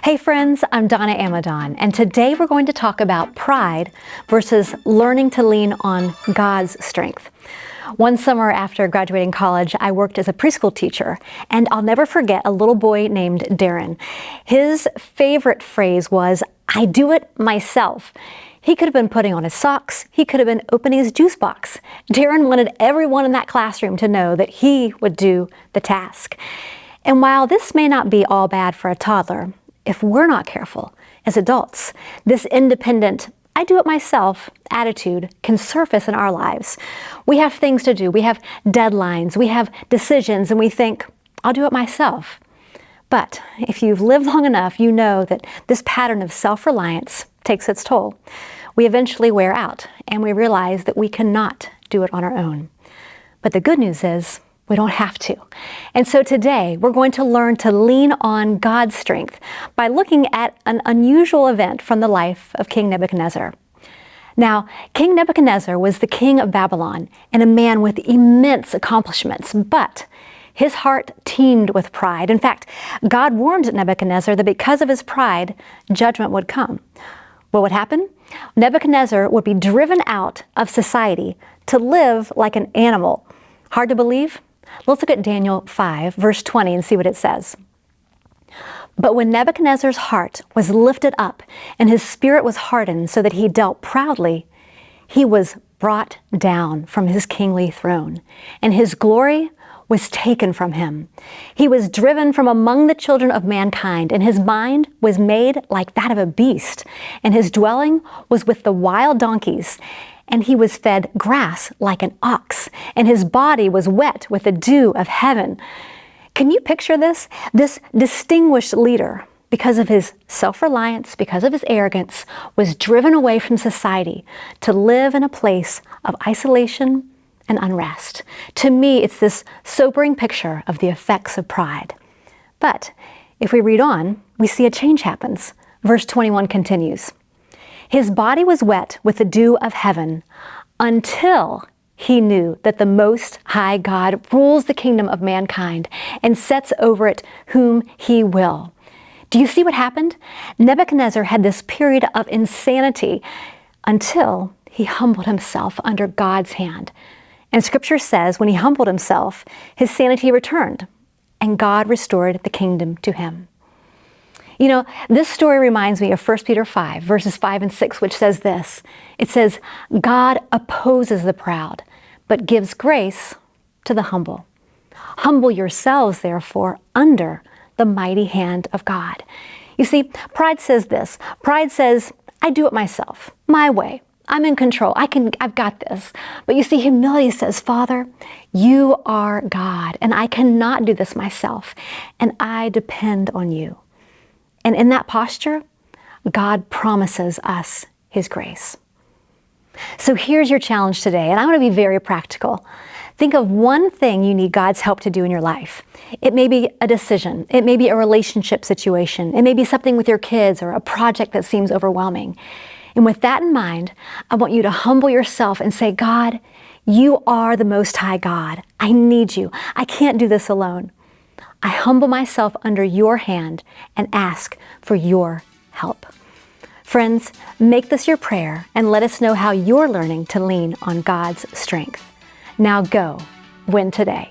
Hey friends, I'm Donna Amidon, and today we're going to talk about pride versus learning to lean on God's strength. One summer after graduating college, I worked as a preschool teacher, and I'll never forget a little boy named Darren. His favorite phrase was, "I do it myself." He could have been putting on his socks. He could have been opening his juice box. Darren wanted everyone in that classroom to know that he would do the task. And while this may not be all bad for a toddler, if we're not careful as adults, this independent, I do it myself attitude can surface in our lives. We have things to do. We have deadlines. We have decisions, and we think, I'll do it myself. But if you've lived long enough, you know that this pattern of self-reliance takes its toll. We eventually wear out, and we realize that we cannot do it on our own. But the good news is, we don't have to. And so today, we're going to learn to lean on God's strength by looking at an unusual event from the life of King Nebuchadnezzar. Now, King Nebuchadnezzar was the king of Babylon and a man with immense accomplishments, but his heart teemed with pride. In fact, God warned Nebuchadnezzar that because of his pride, judgment would come. What would happen? Nebuchadnezzar would be driven out of society to live like an animal. Hard to believe? Let's look at Daniel 5, verse 20, and see what it says. But when Nebuchadnezzar's heart was lifted up and his spirit was hardened so that he dealt proudly, he was brought down from his kingly throne, and his glory was taken from him. He was driven from among the children of mankind, and his mind was made like that of a beast, and his dwelling was with the wild donkeys. And he was fed grass like an ox, and his body was wet with the dew of heaven. Can you picture this? This distinguished leader, because of his self-reliance, because of his arrogance, was driven away from society to live in a place of isolation and unrest. To me, it's this sobering picture of the effects of pride. But if we read on, we see a change happens. Verse 21 continues. His body was wet with the dew of heaven until he knew that the Most High God rules the kingdom of mankind and sets over it whom he will. Do you see what happened? Nebuchadnezzar had this period of insanity until he humbled himself under God's hand. And Scripture says when he humbled himself, his sanity returned, and God restored the kingdom to him. You know, this story reminds me of 1 Peter 5, verses 5 and 6, which says this. It says, God opposes the proud, but gives grace to the humble. Humble yourselves, therefore, under the mighty hand of God. You see, pride says this. Pride says, I do it myself, my way. I'm in control. I've got this. But you see, humility says, Father, you are God, and I cannot do this myself, and I depend on you. And in that posture, God promises us his grace. So here's your challenge today, and I want to be very practical. Think of one thing you need God's help to do in your life. It may be a decision. It may be a relationship situation. It may be something with your kids or a project that seems overwhelming. And with that in mind, I want you to humble yourself and say, God, you are the Most High God. I need you. I can't do this alone. I humble myself under your hand and ask for your help. Friends, make this your prayer and let us know how you're learning to lean on God's strength. Now go, win today.